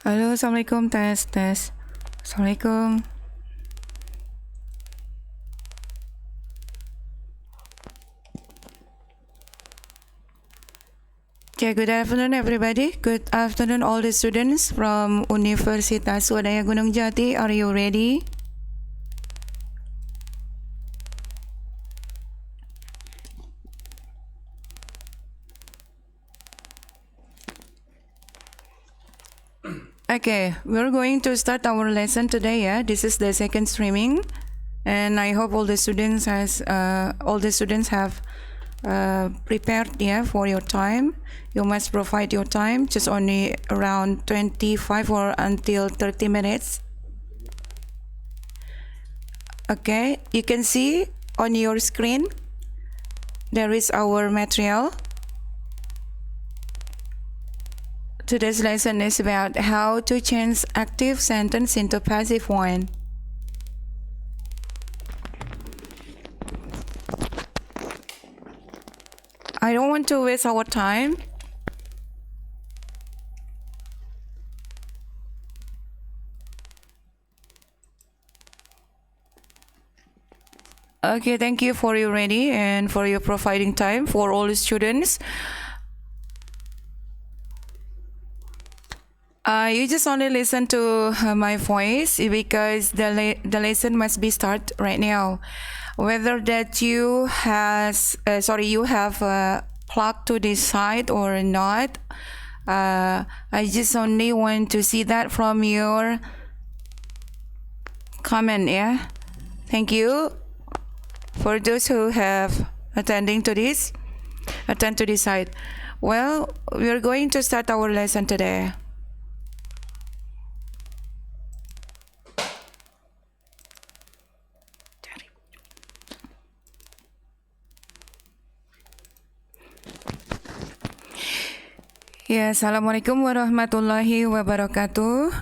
Halo, Assalamualaikum, tes. Assalamualaikum. Okay, good afternoon everybody. Good afternoon all the students from Universitas Swadaya Gunung Jati. Are you ready? Okay, we're going to start our lesson today. This is the second streaming, and I hope all the students have prepared for your time. You must provide your time, just only around 25 or until 30 minutes. Okay, you can see on your screen there is our material. Today's lesson is about how to change active sentence into passive one. I don't want to waste our time. Okay, thank you for your ready and for your providing time for all the students. You just only listen to my voice because the lesson must be start right now. Whether that you have plugged to this side or not, I just only want to see that from your comment. Thank you for those who have attend to this side. Well, we are going to start our lesson today. Ya, Assalamualaikum warahmatullahi wabarakatuh.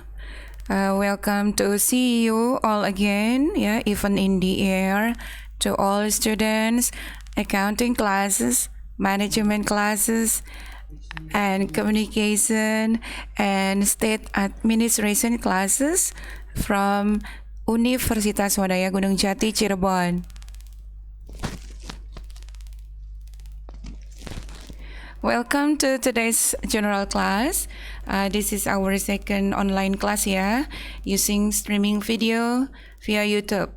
Welcome to see you all again, even in the air, to all students, accounting classes, management classes, and communication and state administration classes from Universitas Swadaya Gunung Jati, Cirebon. Welcome to today's general class. This is our second online class using streaming video via YouTube.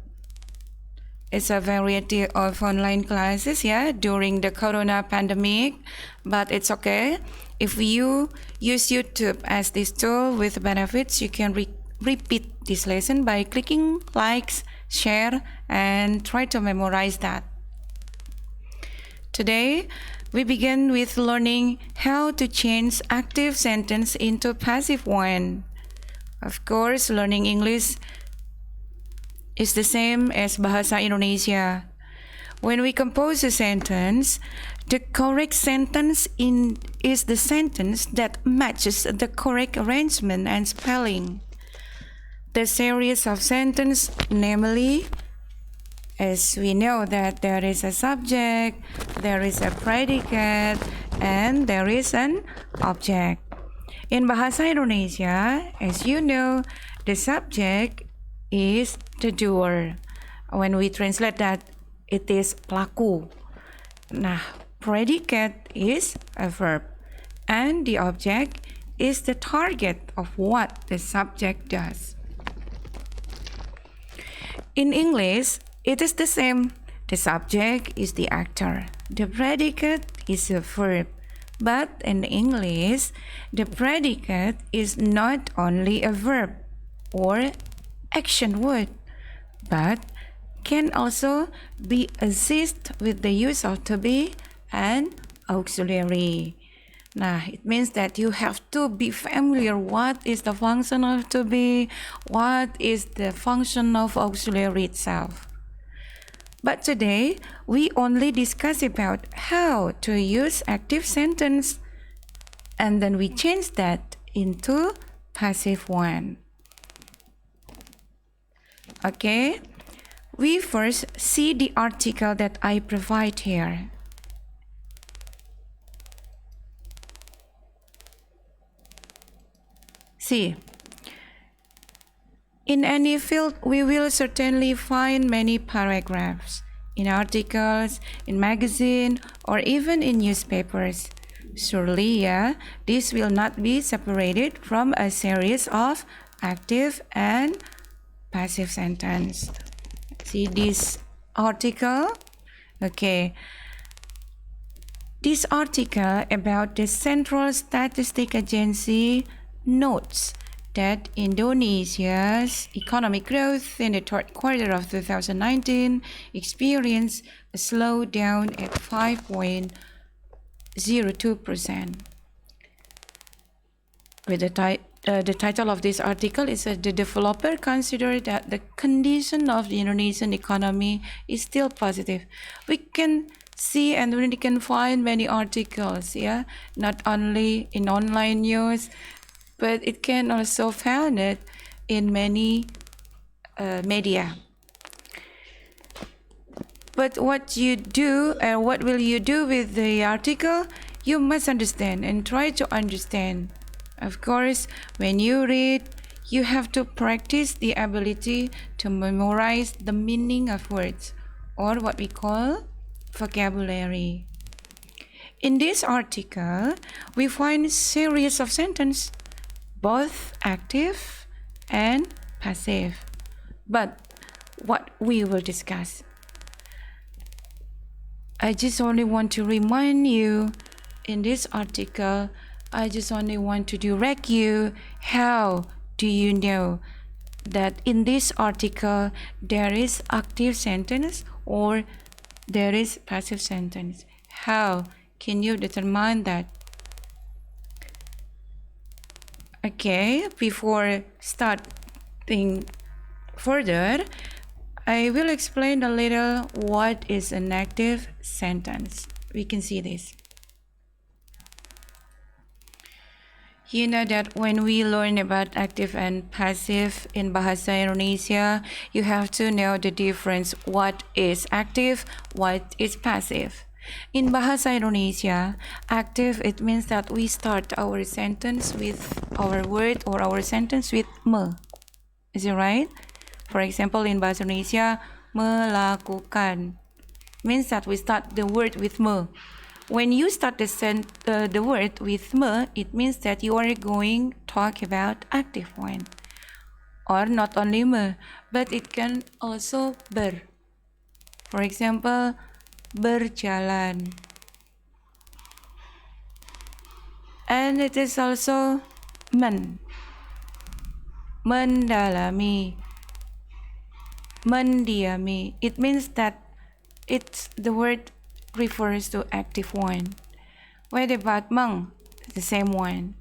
It's a variety of online classes during the corona pandemic, but it's okay. If you use YouTube as this tool with benefits, you can repeat this lesson by clicking likes, share, and try to memorize that. Today, we begin with learning how to change active sentence into passive one. Of course, learning English is the same as Bahasa Indonesia. When we compose a sentence, the correct sentence is the sentence that matches the correct arrangement and spelling. The series of sentence, namely, as we know that there is a subject, there is a predicate, and there is an object. In Bahasa Indonesia, as you know, the subject is the doer. When we translate that, it is pelaku. Nah, predicate is a verb, and the object is the target of what the subject does. In English, it is the same. The subject is the actor. The predicate is a verb. But in English, the predicate is not only a verb or action word, but can also be assisted with the use of to be and auxiliary. Nah, it means that you have to be familiar what is the function of to be, what is the function of auxiliary itself. But today, we only discuss about how to use active sentence, and then we change that into passive one. Okay, we first see the article that I provide here. See, In any field, we will certainly find many paragraphs in articles, in magazine, or even in newspapers. Surely, yeah, this will not be separated from a series of active and passive sentence. See this article? Okay. This article about the Central Statistic Agency notes that Indonesia's economic growth in the third quarter of 2019 experienced a slowdown at 5.02%. With the title of this article is the developer considered that the condition of the Indonesian economy is still positive. We can see and we can find many articles, yeah, not only in online news, but it can also found it in many media. But what you do and what will you do with the article? You must understand and try to understand. Of course, when you read, you have to practice the ability to memorize the meaning of words, or what we call vocabulary. In this article, we find a series of sentences, both active and passive. But what we will discuss, I just only want to remind you in this article, I just only want to direct you how do you know that in this article there is active sentence or there is passive sentence. How can you determine that? Okay, before starting further, I will explain a little what is an active sentence. We can see this. You know that when we learn about active and passive in Bahasa Indonesia, you have to know the difference. What is active, what is passive. In Bahasa Indonesia, active, it means that we start our sentence with our word or our sentence with me. Is it right? For example, in Bahasa Indonesia, melakukan means that we start the word with me. When you start the word with me, it means that you are going to talk about active one. Or not only me, but it can also ber. For example, berjalan. And it is also mendalami, mendiami. It means that the word refers to active one. What about meng? The same one.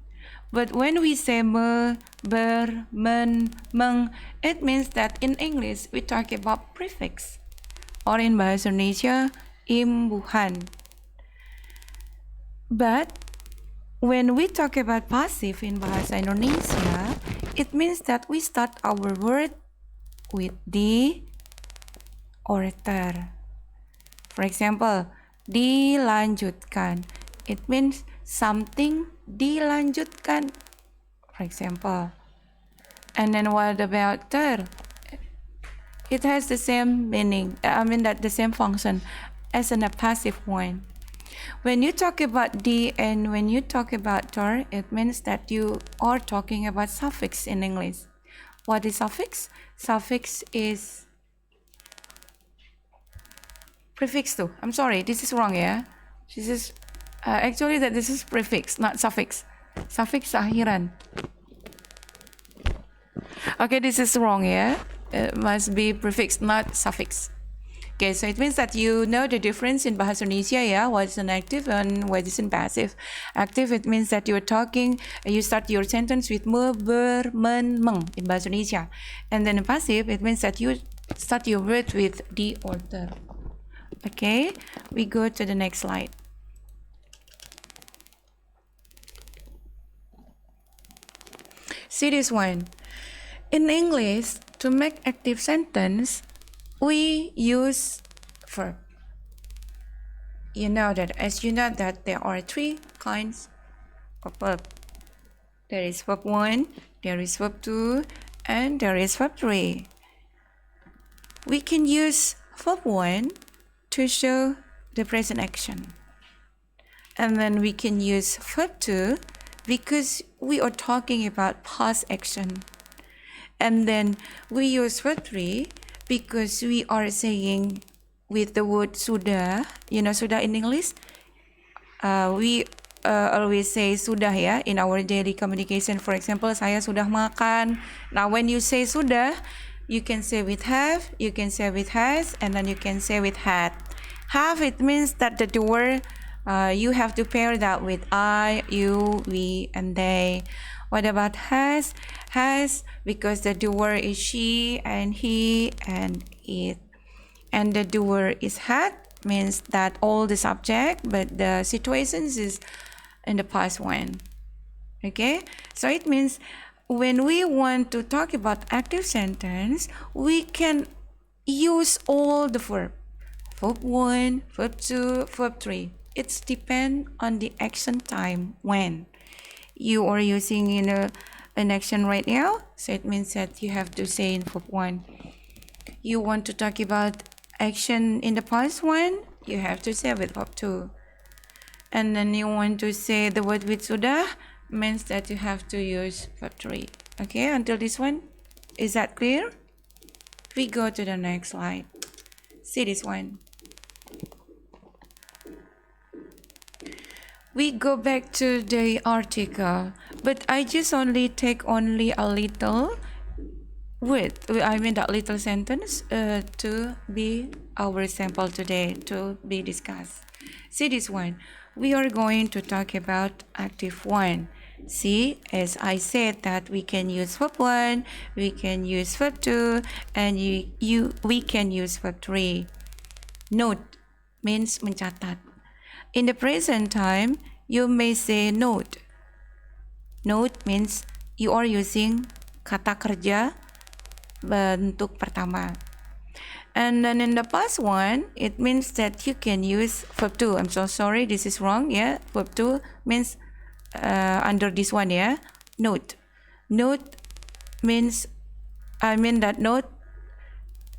But when we say me, ber, men, meng, it means that in English we talk about prefix. Or in Bahasa Indonesia, imbuhan. But when we talk about passive in Bahasa Indonesia, it means that we start our word with the or ter. For example, dilanjutkan. It means something dilanjutkan. For example. And then what about ter? It has the same meaning. The same function as in a passive one. When you talk about di and when you talk about ter, it means that you are talking about suffix in English. What is suffix? Suffix is prefix too. I'm sorry, this is wrong, yeah? This is actually that this is prefix, not suffix. Suffix akhiran. Okay, this is wrong, yeah? It must be prefix, not suffix. Okay, so it means that you know the difference in Bahasa Indonesia, yeah? What is an active and what is an passive. Active, it means that you're talking, you start your sentence with me, ber, men, meng in Bahasa Indonesia. And then passive, it means that you start your word with di or ter. Okay, we go to the next slide. See this one. In English, to make active sentence, we use verb. You know that there are three kinds of verb. There is verb 1, there is verb 2, and there is verb 3. We can use verb 1 to show the present action. And then we can use verb 2 because we are talking about past action. And then we use verb 3 because we are saying with the word sudah. You know sudah in English? We always say sudah ya in our daily communication. For example, saya sudah makan. Now when you say sudah, you can say with have, you can say with has, and then you can say with had. Have, it means that the doer, you have to pair that with I, you, we, and they. What about has? Has, because the doer is she and he and it. And the doer is had, means that all the subject, but the situations is in the past one. Okay, so it means when we want to talk about active sentence, we can use all the verb. Verb 1, verb 2, verb 3. It's depend on the action time when. You are using an action right now, so it means that you have to say in verb 1. You want to talk about action in the past one, you have to say with verb 2. And then you want to say the word with sudah, means that you have to use verb 3. Okay, until this one, is that clear? We go to the next slide. See this one. We go back to the article, but I just only take a little word, I mean that little sentence to be our sample today, to be discussed. See this one. We are going to talk about active 1. See, as I said that we can use verb 1, we can use verb 2, and we can use verb 3. Note means mencatat. In the present time, you may say note. Note means you are using kata kerja bentuk pertama. And then in the past one, it means that you can use verb 2. I'm so sorry, this is wrong. Yeah, verb 2 means under this one. Yeah, note. Note means that note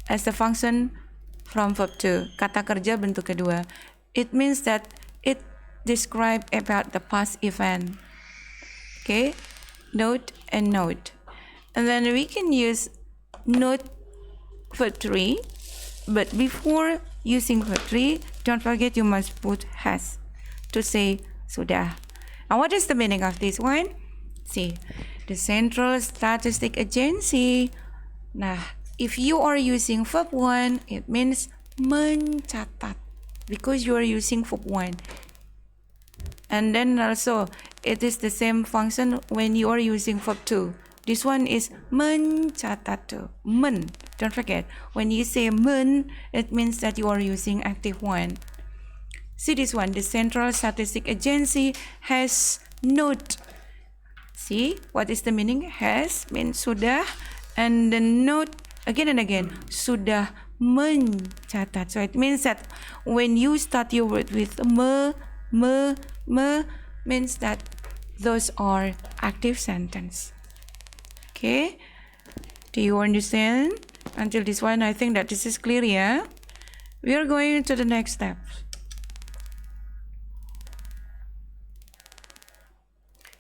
as the function from verb 2. Kata kerja bentuk kedua. It means that it describes about the past event. Okay, note and note. And then we can use note verb 3. But before using verb 3, don't forget you must put has to say sudah. Now what is the meaning of this one? See, the Central Statistic Agency. Nah, if you are using verb 1, it means mencatat because you are using verb 1. And then also it is the same function when you are using verb 2. This one is mencatat. Men. Don't forget, when you say men, it means that you are using active 1. See this one, the Central Statistic Agency has note. See, what is the meaning? Has means sudah, and the note again and again, sudah mencatat. So it means that when you start your word with means that those are active sentence. Okay, do you understand? Until this one, I think that this is clear, yeah? We are going to the next step.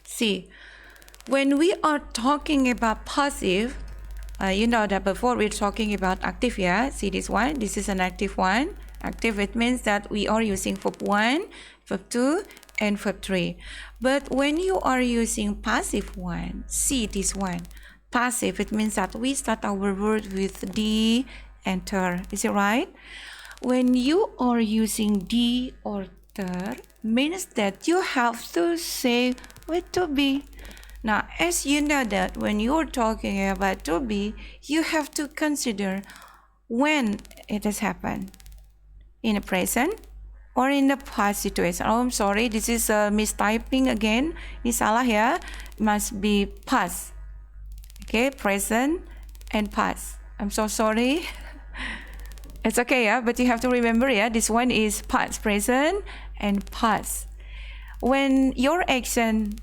See, when we are talking about passive, you know that before we're talking about active, yeah? See this one, this is an active one. Active, it means that we are using verb 1, verb 2, and verb 3. But when you are using passive one, see this one. Passive, it means that we start our word with D and ter. Is it right? When you are using D or ter, means that you have to say with to be. Now, as you know that when you're talking about to be, you have to consider when it has happened. In the present or in the past situation. Oh, I'm sorry, this is mistyping again. Ini salah ya. Must be past. Okay, present and past. I'm so sorry. It's okay, yeah, but you have to remember, yeah, this one is past, present, and past. When your action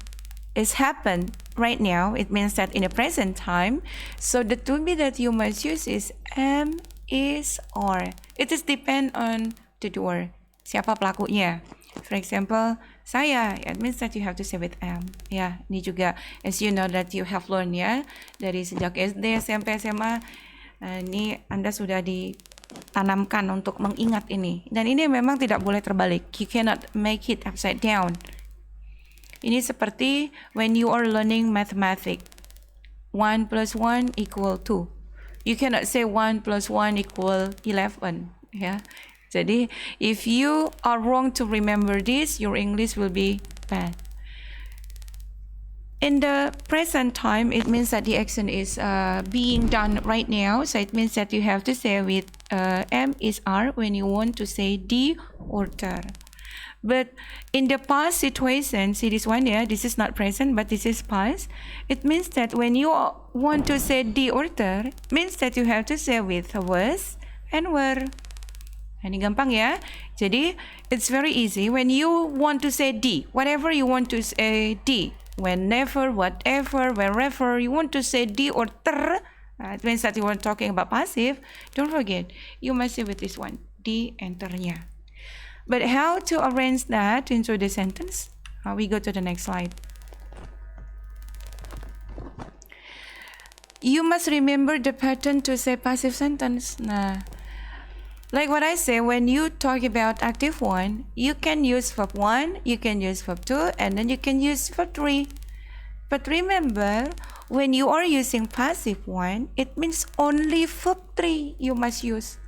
is happened right now. It means that in the present time. So the to be that you must use is am, is, or. It is depend on the doer. Siapa pelakunya. For example, saya. It means that you have to say with am. Ya, ini juga as you know that you have learned ya dari sejak SD, SMP, SMA. Ini Anda sudah ditanamkan untuk mengingat ini. Dan ini memang tidak boleh terbalik. You cannot make it upside down. Ini seperti when you are learning mathematics. 1 plus 1 equal 2. You cannot say 1 plus 1 equal 11. Ya. Jadi, if you are wrong to remember this, your English will be bad. In the present time, it means that the action is being done right now. So it means that you have to say with am, is, are when you want to say die or ter. But in the past situation, see this one, yeah, this is not present, but this is past. It means that when you want to say die or ter, means that you have to say with was and were. Ini gampang ya. Jadi, it's very easy. When you want to say die, whatever you want to say die, whenever, whatever, wherever you want to say die or ter, it means that you are talking about passive. Don't forget, you must say with this one, die and ternya. But how to arrange that into the sentence? We go to the next slide. You must remember the pattern to say passive sentence. Nah, like what I say, when you talk about active one, you can use verb 1, you can use verb 2, and then you can use verb 3. But remember, when you are using passive one, it means only verb 3 you must use.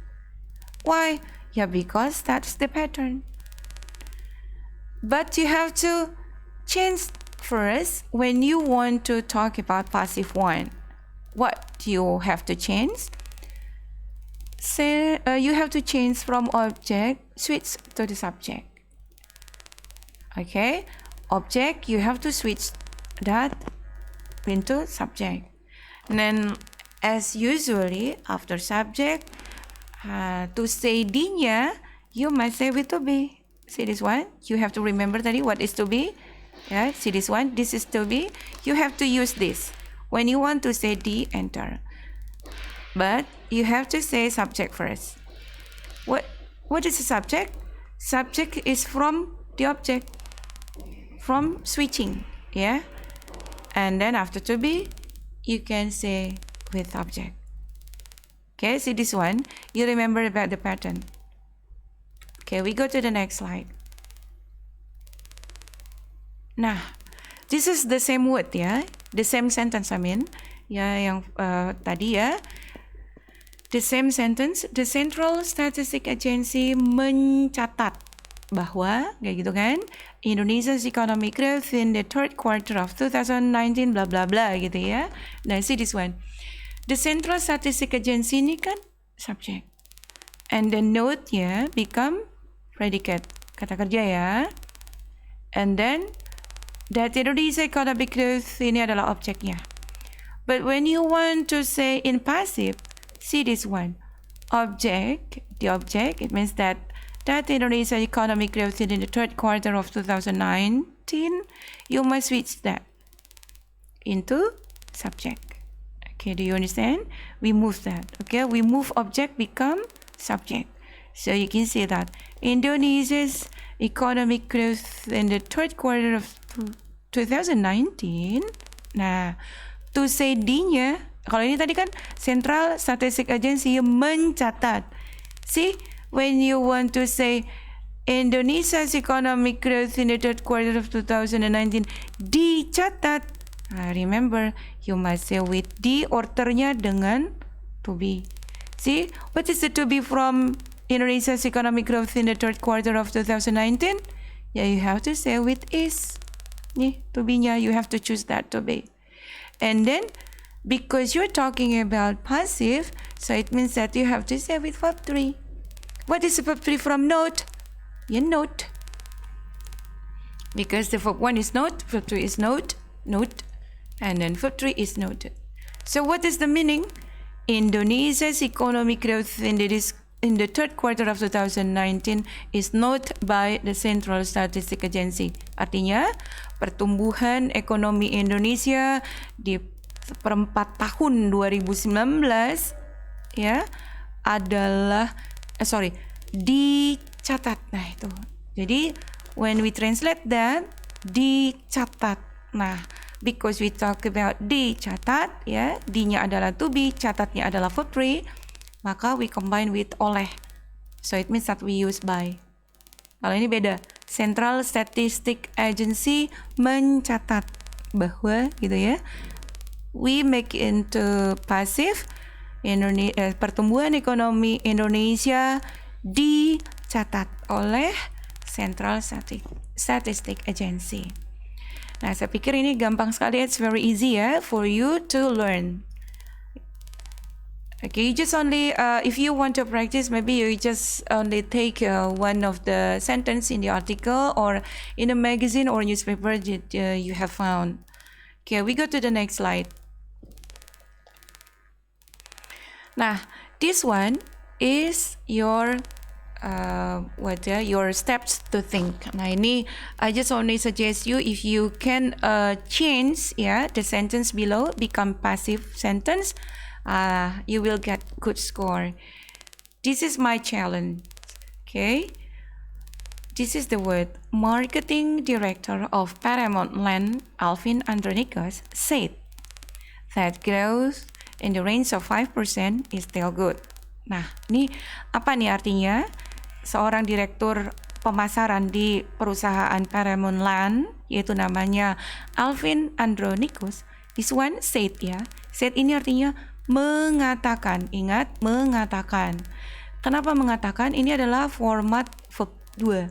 Why? Yeah, because that's the pattern. But you have to change first when you want to talk about passive one. What you have to change? Say, you have to change from object, switch to the subject. Okay, object, you have to switch that into subject. And then, as usually, after subject, to say dinya, you must say with to be. See this one? You have to remember that what is to be. Yeah, see this one? This is to be. You have to use this when you want to say di, enter. But you have to say subject first. What is the subject? Subject is from the object, from switching, yeah. And then after to be, you can say with object. Okay, see this one? You remember about the pattern. Okay, we go to the next slide. Nah, this is the same word ya, the same sentence I mean, ya yang tadi ya. The same sentence, the Central Statistic Agency mencatat bahwa, kayak gitu kan, Indonesia's economic growth in the third quarter of 2019, bla bla bla gitu ya. Nah, see this one. The Central Statistic Agency ini kan subject. And the note-nya become predicate, kata kerja ya. And then, that Indonesia economic growth ini adalah objeknya. But when you want to say in passive, see this one. Object, the object, it means that Indonesia economic growth in the third quarter of 2019, you must switch that into subject. Okay, do you understand? We move that. Okay, we move object become subject. So you can see that Indonesia's economic growth in the third quarter of 2019. Nah, to say D-nya, kalau ini tadi kan Central Statistic Agency mencatat. See, when you want to say Indonesia's economic growth in the third quarter of 2019 dicatat. Remember, you must say with di or ternya dengan to be. See, what is the to be from Indonesia's economic growth in the third quarter of 2019? Yeah, you have to say with is. Nih, to be-nya, you have to choose that to be. And then, because you're talking about passive, so it means that you have to say with verb 3. What is the verb 3 from note? Yeah, note. Because the verb 1 is note, verb 2 is note, and then verb 3 is noted. So what is the meaning? Indonesia's economic growth in this in the third quarter of 2019 is not by the Central Statistic Agency. Artinya, pertumbuhan ekonomi Indonesia di seperempat tahun 2019 ya adalah dicatat. Nah, itu. Jadi, when we translate that, dicatat. Nah, because we talk about dicatat, ya, D-nya adalah to be, catatnya adalah verb 3, maka we combine with oleh. So it means that we use by. Kalau ini beda. Central Statistic Agency mencatat bahwa gitu ya. We make into passive. Pertumbuhan ekonomi Indonesia dicatat oleh Central Statistic Agency. Nah, saya pikir ini gampang sekali. It's very easy ya for you to learn. Okay, you just only, if you want to practice, maybe you just only take one of the sentence in the article or in a magazine or newspaper that you have found. Okay, we go to the next slide. Nah, this one is your your steps to think. Nah, ini I just only suggest you if you can change the sentence below become passive sentence. You will get good score. This is my challenge. Okay, this is the word. Marketing director of Paramount Land, Alvin Andronikos, said that growth in the range of 5% is still good. Nah, ini apa nih artinya? Seorang direktur pemasaran di perusahaan Paramount Land, yaitu namanya Alvin Andronikos. This one said ya. Said ini artinya mengatakan. Ingat, mengatakan. Kenapa mengatakan? Ini adalah format verb 2.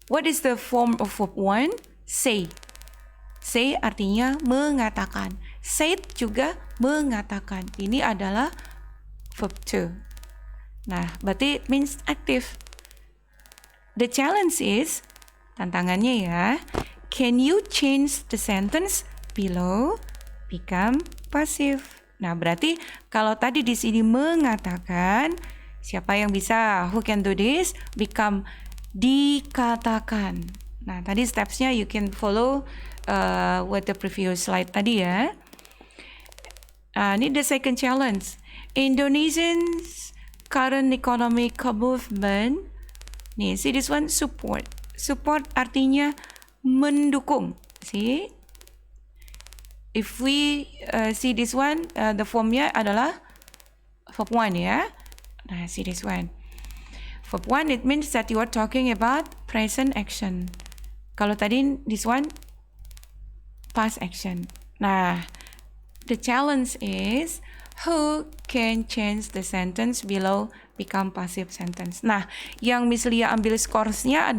What is the form of verb 1? Say. Say artinya mengatakan. Said juga mengatakan. Ini adalah verb 2. Nah, berarti it means active. The challenge is, tantangannya ya, can you change the sentence below become passive? Nah, berarti kalau tadi di sini mengatakan, siapa yang bisa? Who can do this? Become dikatakan. Nah, tadi stepsnya you can follow with the previous slide tadi ya. Ini the second challenge. Indonesians current economic movement. Nih, see this one, support. Support artinya mendukung. See? If we see this one, the formnya adalah verb 1 ya. Nah, see this one. Verb 1, it means that you are talking about present action. Kalau tadi, this one, past action. Nah, the challenge is, who can change the sentence below become passive sentence. Nah, yang Miss Lia ambil skornya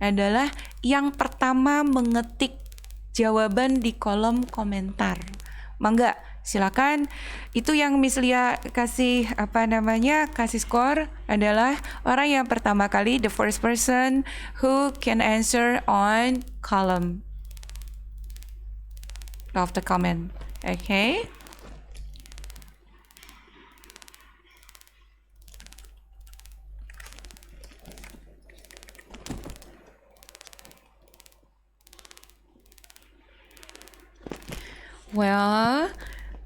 adalah yang pertama mengetik jawaban di kolom komentar. Mangga, silakan. Itu yang Miss Lia kasih kasih skor adalah orang yang pertama kali, the first person who can answer on column of the comment. Okay? Well,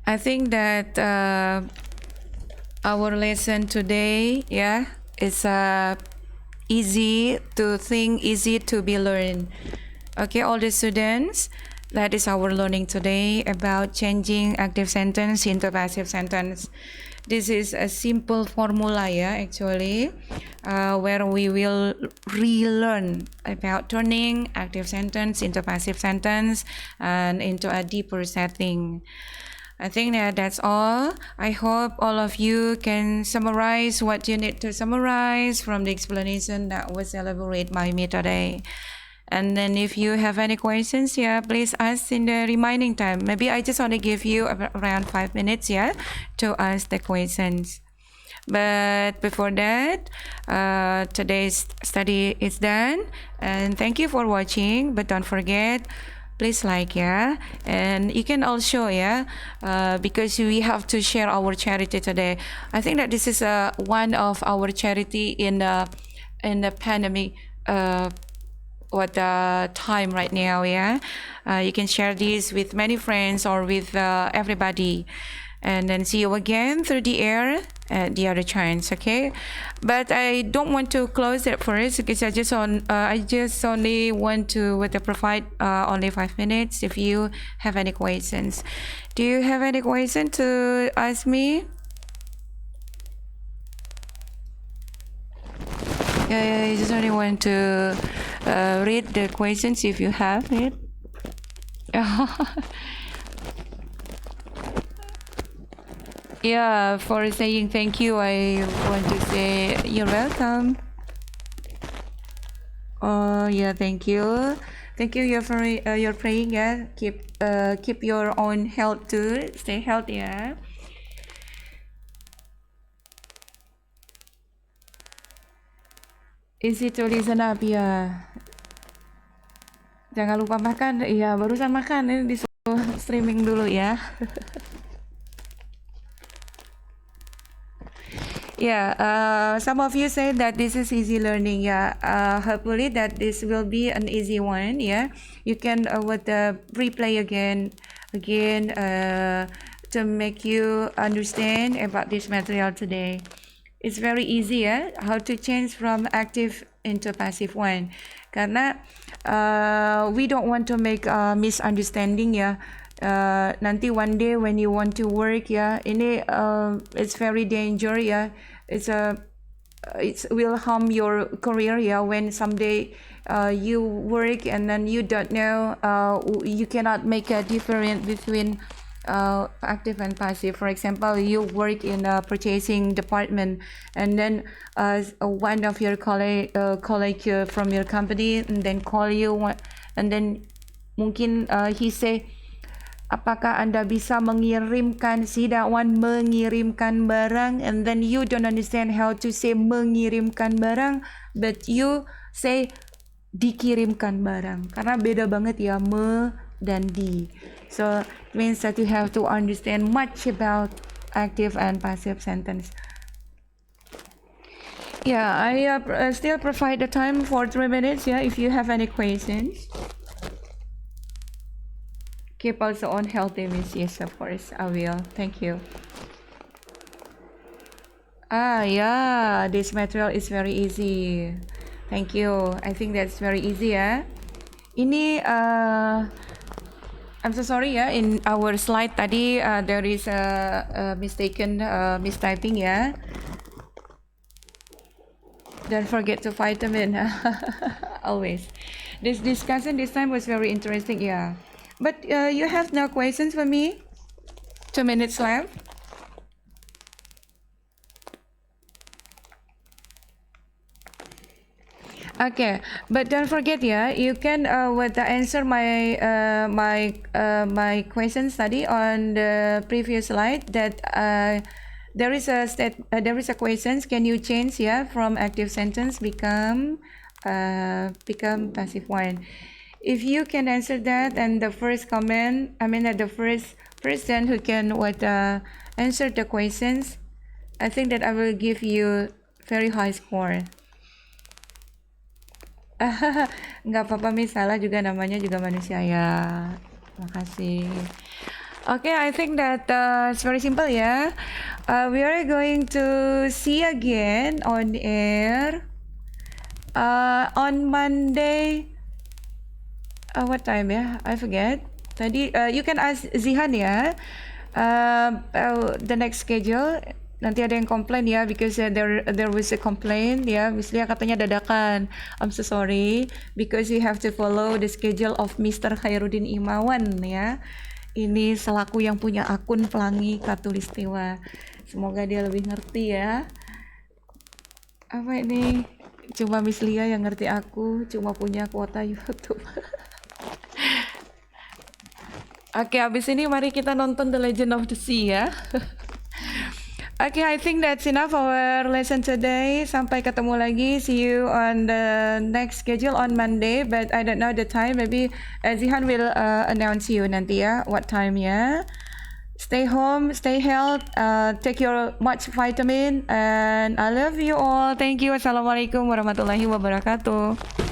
I think that our lesson today, is easy to think, easy to be learned. Okay, all the students, that is our learning today about changing active sentence into passive sentence. This is a simple formula, actually, where we will relearn about turning active sentence into passive sentence and into a deeper setting. I think that's all. I hope all of you can summarize what you need to summarize from the explanation that was elaborated by me today. And then if you have any questions, please ask in the remaining time. Maybe I just want to give you around 5 minutes, to ask the questions. But before that, today's study is done. And thank you for watching. But don't forget, please like, yeah, and you can also, yeah, because we have to share our charity today. I think that this is one of our charity in the pandemic time right now, yeah. You can share this with many friends or with everybody, and then see you again through the air at the other chance, okay? But I don't want to close it first because I just only want to provide only 5 minutes. If you have any questions, do you have any question to ask me? Yeah, I just only want to read the questions if you have it. Yeah, for saying thank you, I want to say you're welcome. Oh yeah, thank you. Thank you. You're praying. Yeah, keep your own health too. Stay healthy. Yeah. Easy to listen up ya. Jangan lupa makan. Iya, barusan makan. Ini disuruh streaming dulu ya. Yeah, some of you say that this is easy learning. Yeah, hopefully that this will be an easy one. Yeah, you can replay again, to make you understand about this material today. It's very easy, yeah, how to change from active into passive one. Karena we don't want to make a misunderstanding, ya. Nanti one day when you want to work, ya, ini it's very dangerous, ya. It will harm your career, yeah, when someday you work and then you don't know, you cannot make a difference between active and passive. For example, you work in a purchasing department and then one of your colleague from your company and then call you and then mungkin he say, apakah Anda bisa mengirimkan, si dakwan mengirimkan barang, and then you don't understand how to say mengirimkan barang, but you say dikirimkan barang, karena beda banget ya me dan di. So it means that you have to understand much about active and passive sentence. Yeah, I still provide the time for 3 minutes, yeah, if you have any questions. Keep also on healthy means, yes, of course, I will. Thank you. Yeah, this material is very easy. Thank you. I think that's very easy, ya. Ini, I'm so sorry, ya. In our slide tadi, there is a mistaken mistyping, ya. Don't forget to vitamin, always. This discussion this time was very interesting, yeah. But you have no questions for me? 2 minutes left. Okay, but don't forget, yeah, you can answer my my question study on the previous slide that there is a questions. Can you change, yeah, from active sentence become passive one? If you can answer that, and the first comment, I mean the first person who can answer the questions, I think that I will give you very high score. Nggak apa-apa, Miss, salah juga, namanya juga manusia ya. Makasih. Okay, I think that it's very simple, yeah. We are going to see again on air on Monday. What time, ya? I forget. Tadi you can ask Zihan, ya. The next schedule. Nanti ada yang komplain, ya, because there was a complaint, ya. Miss Lia katanya dadakan. I'm so sorry because you have to follow the schedule of Mr. Khairuddin Imawan, ya. Ini selaku yang punya akun Pelangi Katulistiwa. Semoga dia lebih ngerti, ya. Apa ini? Cuma Miss Lia yang ngerti aku, cuma punya kuota YouTube. Oke, habis ini mari kita nonton The Legend of the Sea, ya. Okay, I think that's enough our lesson today. Sampai ketemu lagi. See you on the next schedule on Monday. But I don't know the time. Maybe Zihan will announce you nanti ya what time ya. Stay home, stay healthy, take your much vitamin, and I love you all. Thank you. Assalamualaikum warahmatullahi wabarakatuh.